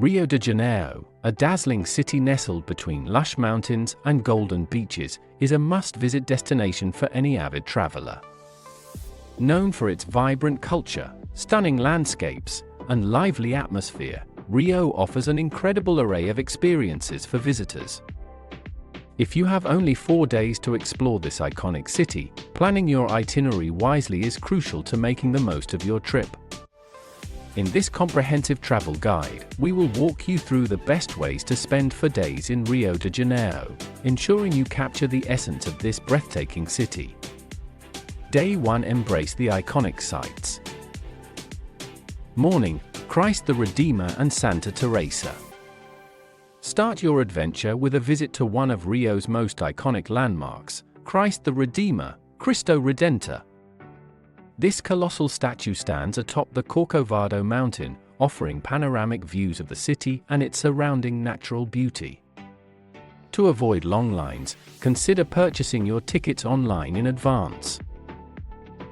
Rio de Janeiro, a dazzling city nestled between lush mountains and golden beaches, is a must-visit destination for any avid traveler. Known for its vibrant culture, stunning landscapes, and lively atmosphere, Rio offers an incredible array of experiences for visitors. If you have only 4 days to explore this iconic city, planning your itinerary wisely is crucial to making the most of your trip. In this comprehensive travel guide, we will walk you through the best ways to spend 4 days in Rio de Janeiro, ensuring you capture the essence of this breathtaking city. Day 1. Embrace the iconic sights. Morning, Christ the Redeemer and Santa Teresa. Start your adventure with a visit to one of Rio's most iconic landmarks, Christ the Redeemer, Cristo Redentor. This colossal statue stands atop the Corcovado Mountain, offering panoramic views of the city and its surrounding natural beauty. To avoid long lines, consider purchasing your tickets online in advance.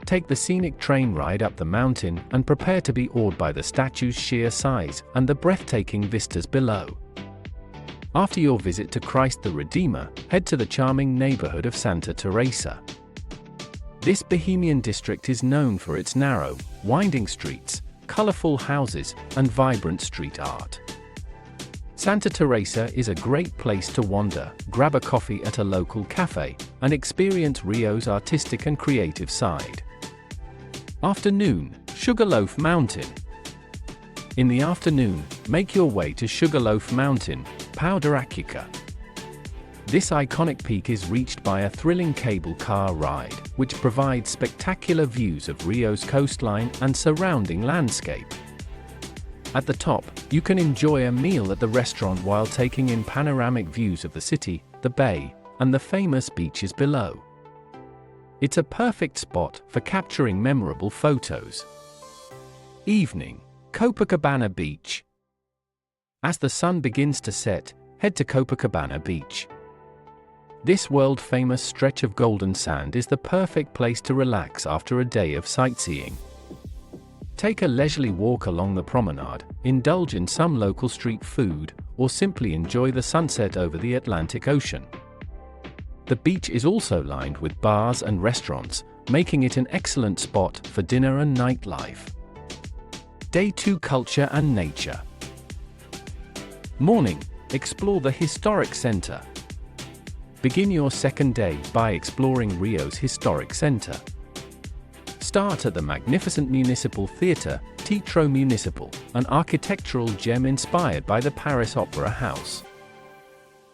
Take the scenic train ride up the mountain and prepare to be awed by the statue's sheer size and the breathtaking vistas below. After your visit to Christ the Redeemer, head to the charming neighborhood of Santa Teresa. This bohemian district is known for its narrow, winding streets, colorful houses, and vibrant street art. Santa Teresa is a great place to wander, grab a coffee at a local cafe, and experience Rio's artistic and creative side. Afternoon, Sugarloaf Mountain. In the afternoon, make your way to Sugarloaf Mountain, panoramic. This iconic peak is reached by a thrilling cable car ride, which provides spectacular views of Rio's coastline and surrounding landscape. At the top, you can enjoy a meal at the restaurant while taking in panoramic views of the city, the bay, and the famous beaches below. It's a perfect spot for capturing memorable photos. Evening, Copacabana Beach. As the sun begins to set, head to Copacabana Beach. This world-famous stretch of golden sand is the perfect place to relax after a day of sightseeing. Take a leisurely walk along the promenade, indulge in some local street food, or simply enjoy the sunset over the Atlantic Ocean. The beach is also lined with bars and restaurants, making it an excellent spot for dinner and nightlife. Day 2. Culture and Nature. Morning, explore the historic center. Begin your second day by exploring Rio's historic center. Start at the magnificent Municipal Theatre, Teatro Municipal, an architectural gem inspired by the Paris Opera House.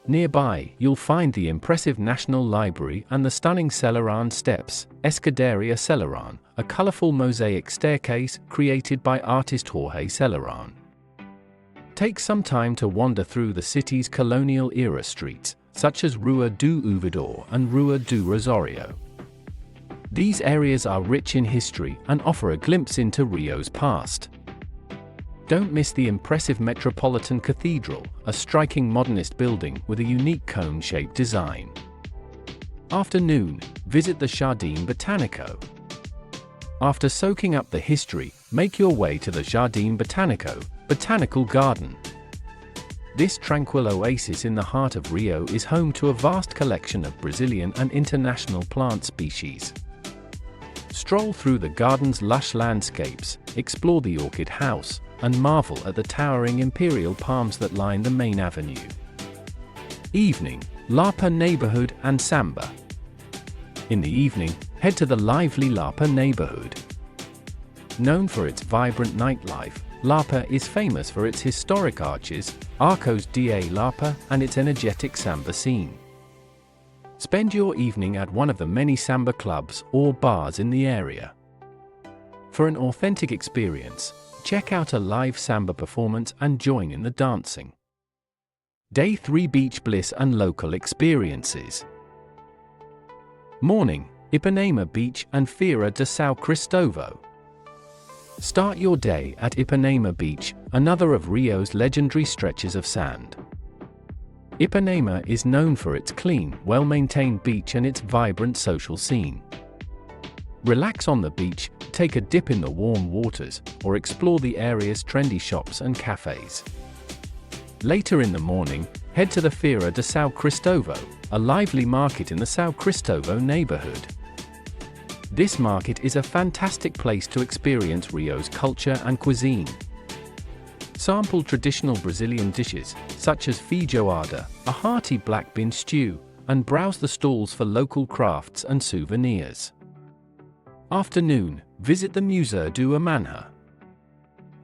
Nearby, you'll find the impressive National Library and the stunning Celeran Steps, Escadaria Celeran, a colorful mosaic staircase created by artist Jorge Celeran. Take some time to wander through the city's colonial-era streets, such as Rua do Ouvidor and Rua do Rosario. These areas are rich in history and offer a glimpse into Rio's past. Don't miss the impressive Metropolitan Cathedral, a striking modernist building with a unique cone-shaped design. Afternoon, visit the Jardim Botanico. After soaking up the history, make your way to the Jardim Botanico, Botanical Garden. This tranquil oasis in the heart of Rio is home to a vast collection of Brazilian and international plant species. Stroll through the garden's lush landscapes, explore the orchid house, and marvel at the towering imperial palms that line the main avenue. Evening, Lapa neighborhood and Samba. In the evening, head to the lively Lapa neighborhood. Known for its vibrant nightlife, Lapa is famous for its historic arches, Arcos da Lapa, and its energetic samba scene. Spend your evening at one of the many samba clubs or bars in the area. For an authentic experience, check out a live samba performance and join in the dancing. Day 3. Beach bliss and local experiences. Morning, Ipanema Beach and Feira de São Cristóvão. Start your day at Ipanema Beach, another of Rio's legendary stretches of sand. Ipanema is known for its clean, well-maintained beach and its vibrant social scene. Relax on the beach, take a dip in the warm waters, or explore the area's trendy shops and cafes. Later in the morning, head to the Feira de São Cristóvão, a lively market in the São Cristóvão neighborhood. This market is a fantastic place to experience Rio's culture and cuisine. Sample traditional Brazilian dishes, such as feijoada, a hearty black bean stew, and browse the stalls for local crafts and souvenirs. Afternoon, visit the Museu do Amanhã.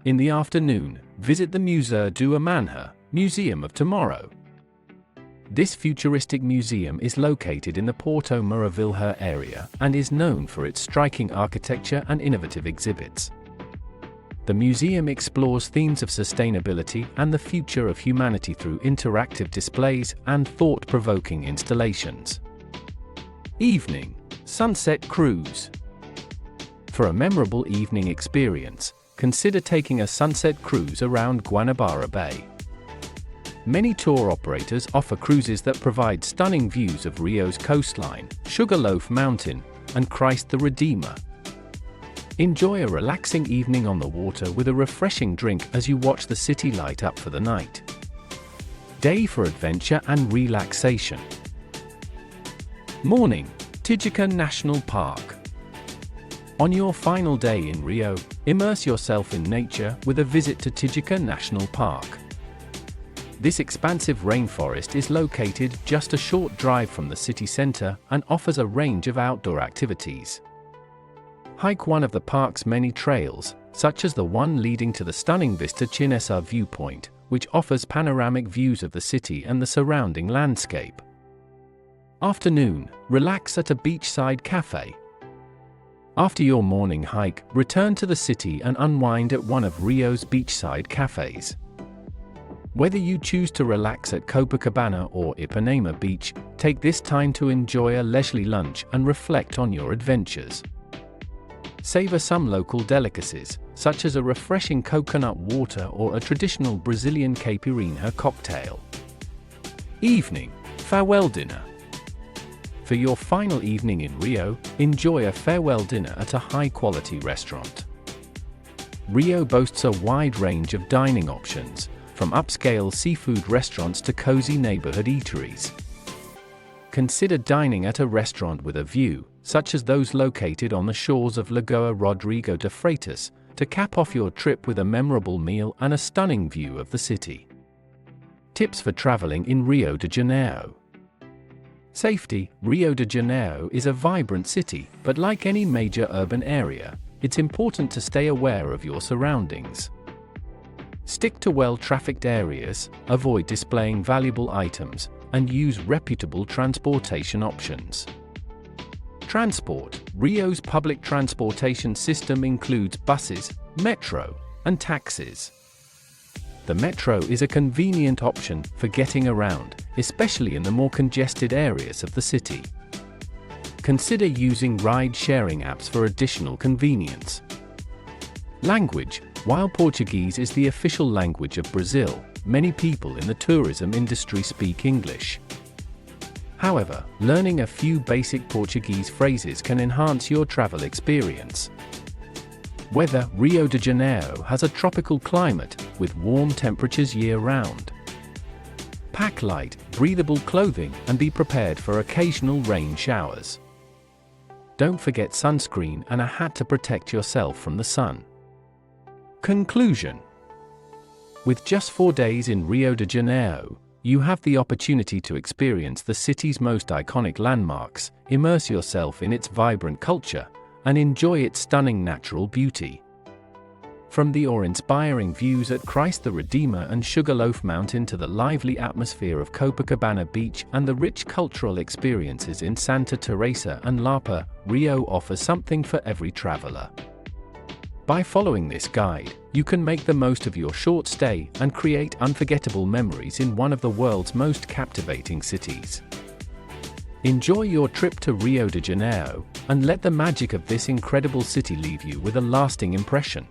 In the afternoon, visit the Museu do Amanhã, Museum of Tomorrow. This futuristic museum is located in the Porto Maravilha area and is known for its striking architecture and innovative exhibits. The museum explores themes of sustainability and the future of humanity through interactive displays and thought-provoking installations. Evening, sunset cruise. For a memorable evening experience, consider taking a sunset cruise around Guanabara Bay. Many tour operators offer cruises that provide stunning views of Rio's coastline, Sugarloaf Mountain, and Christ the Redeemer. Enjoy a relaxing evening on the water with a refreshing drink as you watch the city light up for the night. Day for adventure and relaxation. Morning, Tijuca National Park. On your final day in Rio, immerse yourself in nature with a visit to Tijuca National Park. This expansive rainforest is located just a short drive from the city center and offers a range of outdoor activities. Hike one of the park's many trails, such as the one leading to the stunning Vista Chinesa viewpoint, which offers panoramic views of the city and the surrounding landscape. Afternoon, relax at a beachside cafe. After your morning hike, return to the city and unwind at one of Rio's beachside cafes. Whether you choose to relax at Copacabana or Ipanema Beach, take this time to enjoy a leisurely lunch and reflect on your adventures. Savor some local delicacies, such as a refreshing coconut water or a traditional Brazilian caipirinha cocktail. Evening, farewell dinner. For your final evening in Rio, enjoy a farewell dinner at a high-quality restaurant. Rio boasts a wide range of dining options, from upscale seafood restaurants to cozy neighborhood eateries. Consider dining at a restaurant with a view, such as those located on the shores of Lagoa Rodrigo de Freitas, to cap off your trip with a memorable meal and a stunning view of the city. Tips for traveling in Rio de Janeiro. Safety. Rio de Janeiro is a vibrant city, but like any major urban area, it's important to stay aware of your surroundings. Stick to well-trafficked areas, avoid displaying valuable items, and use reputable transportation options. Transport. Rio's public transportation system includes buses, metro, and taxis. The metro is a convenient option for getting around, especially in the more congested areas of the city. Consider using ride-sharing apps for additional convenience. Language. While Portuguese is the official language of Brazil, many people in the tourism industry speak English. However, learning a few basic Portuguese phrases can enhance your travel experience. Weather. Rio de Janeiro has a tropical climate, with warm temperatures year-round. Pack light, breathable clothing and be prepared for occasional rain showers. Don't forget sunscreen and a hat to protect yourself from the sun. Conclusion. With just 4 days in Rio de Janeiro, you have the opportunity to experience the city's most iconic landmarks, immerse yourself in its vibrant culture, and enjoy its stunning natural beauty. From the awe-inspiring views at Christ the Redeemer and Sugarloaf Mountain to the lively atmosphere of Copacabana Beach and the rich cultural experiences in Santa Teresa and Lapa, Rio offers something for every traveler. By following this guide, you can make the most of your short stay and create unforgettable memories in one of the world's most captivating cities. Enjoy your trip to Rio de Janeiro, and let the magic of this incredible city leave you with a lasting impression.